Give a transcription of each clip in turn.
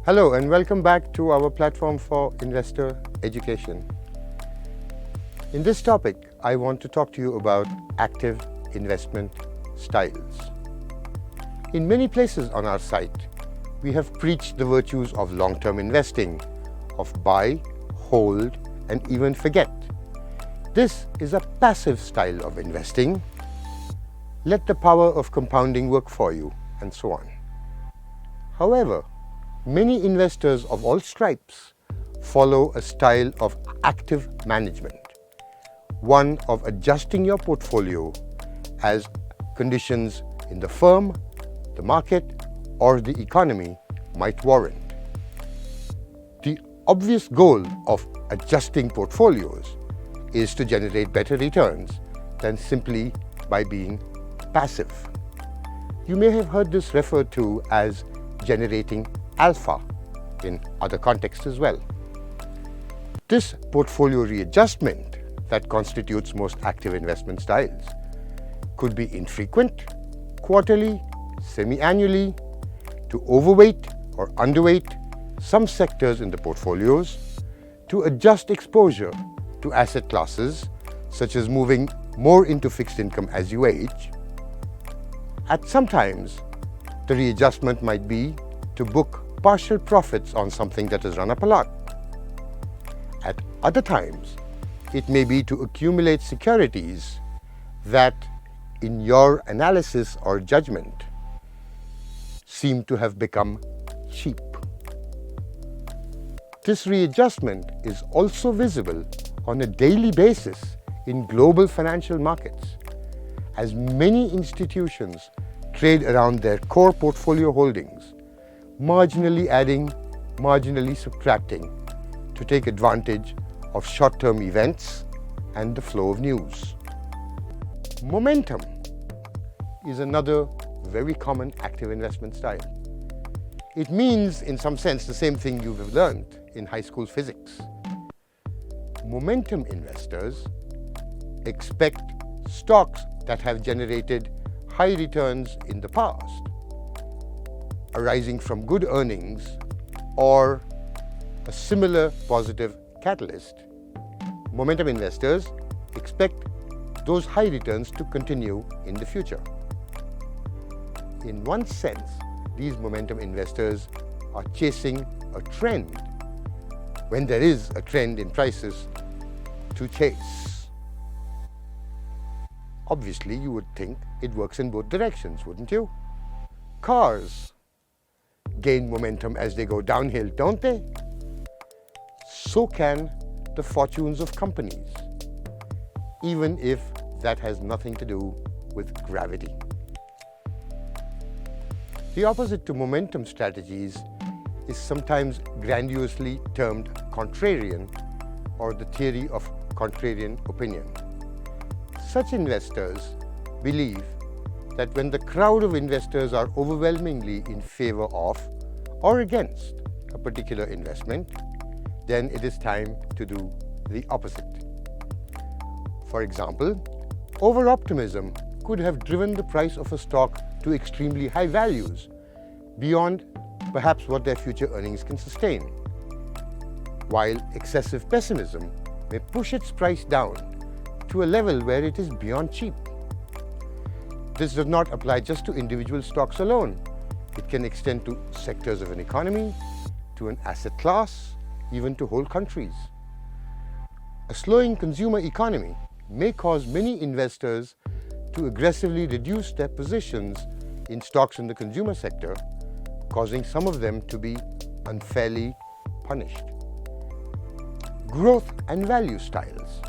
Hello and welcome back to our platform for investor education. In this topic, I want to talk to you about active investment styles. In many places on our site, we have preached the virtues of long-term investing, of buy, hold, and even forget. This is a passive style of investing. Let the power of compounding work for you, and so on. However, many investors of all stripes follow a style of active management, one of adjusting your portfolio as conditions in the firm, the market, or the economy might warrant. The obvious goal of adjusting portfolios is to generate better returns than simply by being passive. You may have heard this referred to as generating alpha in other contexts as well. This portfolio readjustment that constitutes most active investment styles could be infrequent, quarterly, semi-annually, to overweight or underweight some sectors in the portfolios, to adjust exposure to asset classes such as moving more into fixed income as you age. At some times, the readjustment might be to book partial profits on something that has run up a lot. At other times, it may be to accumulate securities that, in your analysis or judgment, seem to have become cheap. This readjustment is also visible on a daily basis in global financial markets, as many institutions trade around their core portfolio holdings, marginally adding, marginally subtracting, to take advantage of short-term events and the flow of news. Momentum is another very common active investment style. It means, in some sense, the same thing you've learned in high school physics. Momentum investors expect stocks that have generated high returns in the past, arising from good earnings or a similar positive catalyst. Momentum investors expect those high returns to continue in the future. In one sense, these momentum investors are chasing a trend when there is a trend in prices to chase. Obviously, you would think it works in both directions, wouldn't you? Cars gain momentum as they go downhill, don't they? So can the fortunes of companies, even if that has nothing to do with gravity. The opposite to momentum strategies is sometimes grandiosely termed contrarian, or the theory of contrarian opinion. Such investors believe that when the crowd of investors are overwhelmingly in favor of or against a particular investment, then it is time to do the opposite. For example, over-optimism could have driven the price of a stock to extremely high values, beyond perhaps what their future earnings can sustain, while excessive pessimism may push its price down to a level where it is beyond cheap. This does not apply just to individual stocks alone. It can extend to sectors of an economy, to an asset class, even to whole countries. A slowing consumer economy may cause many investors to aggressively reduce their positions in stocks in the consumer sector, causing some of them to be unfairly punished. Growth and value styles.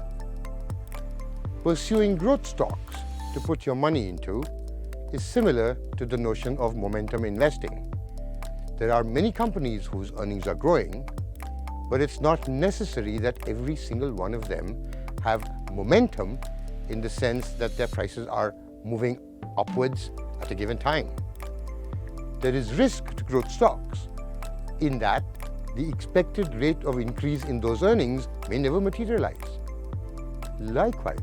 Pursuing growth stocks to put your money into is similar to the notion of momentum investing. There are many companies whose earnings are growing, but it's not necessary that every single one of them have momentum in the sense that their prices are moving upwards at a given time. There is risk to growth stocks in that the expected rate of increase in those earnings may never materialize. Likewise,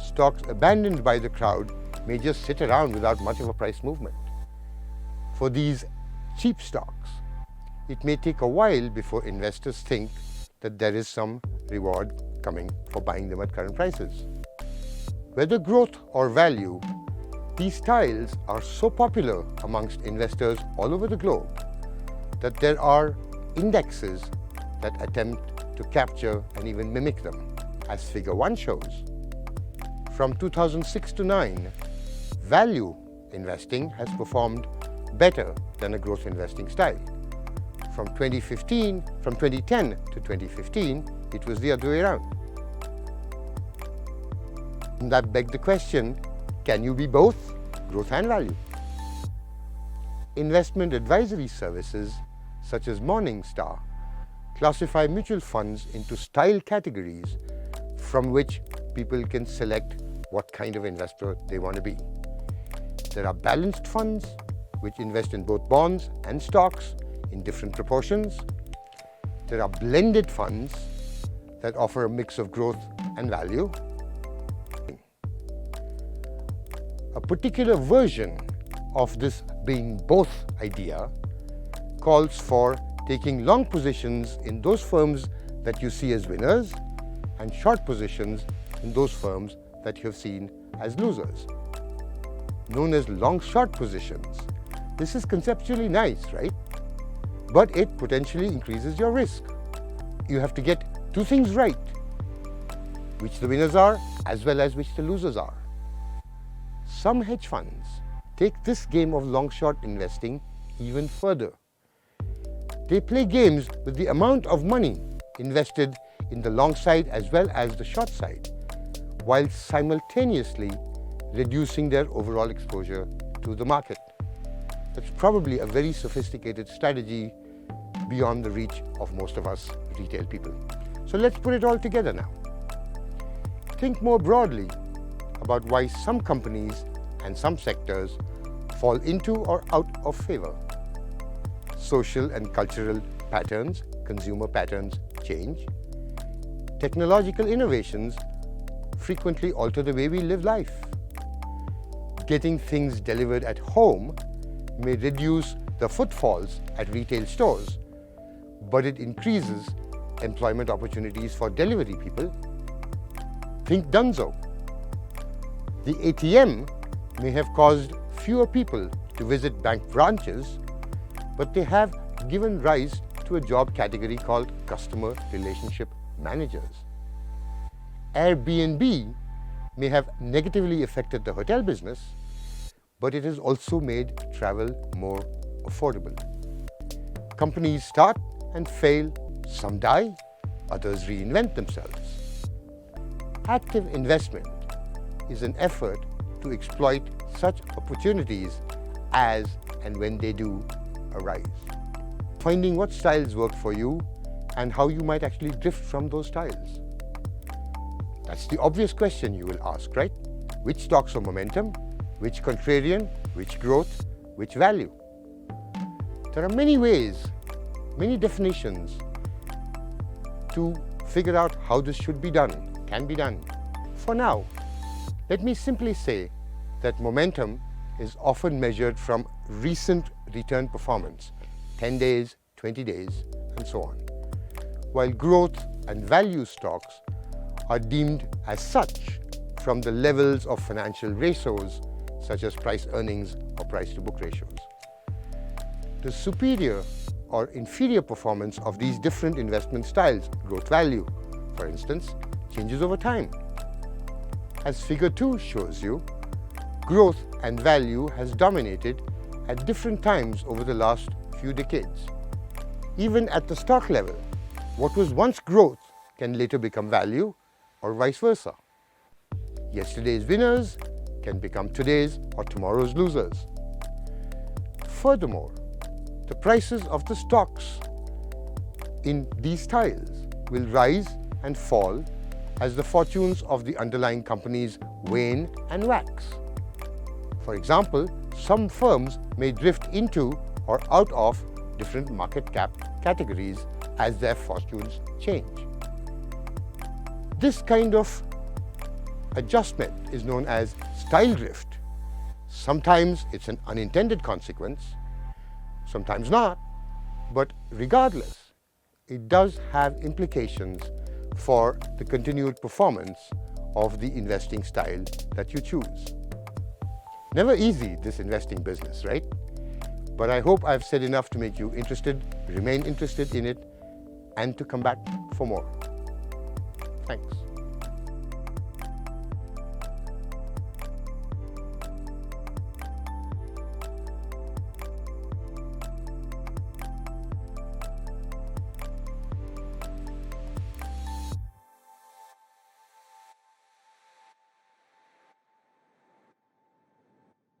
stocks abandoned by the crowd may just sit around without much of a price movement. For these cheap stocks, it may take a while before investors think that there is some reward coming for buying them at current prices. Whether growth or value, these styles are so popular amongst investors all over the globe that there are indexes that attempt to capture and even mimic them, as Figure 1 shows. From 2006 to 9, value investing has performed better than a growth investing style. From 2010 to 2015, it was the other way around. And that begs the question, can you be both growth and value? Investment advisory services such as Morningstar classify mutual funds into style categories from which people can select what kind of investor they want to be. There are balanced funds which invest in both bonds and stocks in different proportions. There are blended funds that offer a mix of growth and value. A particular version of this being both idea calls for taking long positions in those firms that you see as winners and short positions in those firms that you have seen as losers, known as long-short positions. This is conceptually nice, right? But it potentially increases your risk. You have to get two things right, which the winners are as well as which the losers are. Some hedge funds take this game of long-short investing even further. They play games with the amount of money invested in the long side as well as the short side, while simultaneously reducing their overall exposure to the market. That's probably a very sophisticated strategy beyond the reach of most of us retail people. So let's put it all together now. Think more broadly about why some companies and some sectors fall into or out of favor. Social and cultural patterns, consumer patterns change. Technological innovations frequently alter the way we live life. Getting things delivered at home may reduce the footfalls at retail stores, but it increases employment opportunities for delivery people. Think Dunzo. The ATM may have caused fewer people to visit bank branches, but they have given rise to a job category called customer relationship managers. Airbnb may have negatively affected the hotel business, but it has also made travel more affordable. Companies start and fail, some die, others reinvent themselves. Active investment is an effort to exploit such opportunities as and when they do arise. Finding what styles work for you and how you might actually drift from those styles. That's the obvious question you will ask, right? Which stocks are momentum? Which contrarian? Which growth? Which value? There are many ways, many definitions to figure out how this should be done, can be done. For now, let me simply say that momentum is often measured from recent return performance, 10 days, 20 days, and so on, while growth and value stocks are deemed as such from the levels of financial ratios such as price earnings or price to book ratios. The superior or inferior performance of these different investment styles, growth value, for instance, changes over time. As Figure 2 shows you, growth and value has dominated at different times over the last few decades. Even at the stock level, what was once growth can later become value or vice versa. Yesterday's winners can become today's or tomorrow's losers. Furthermore, the prices of the stocks in these styles will rise and fall as the fortunes of the underlying companies wane and wax. For example, some firms may drift into or out of different market cap categories as their fortunes change. This kind of adjustment is known as style drift. Sometimes it's an unintended consequence, sometimes not, But regardless, it does have implications for the continued performance of the investing style that you choose. Never easy, this investing business, right? But I hope I've said enough to make you interested, remain interested in it, and to come back for more. Thanks.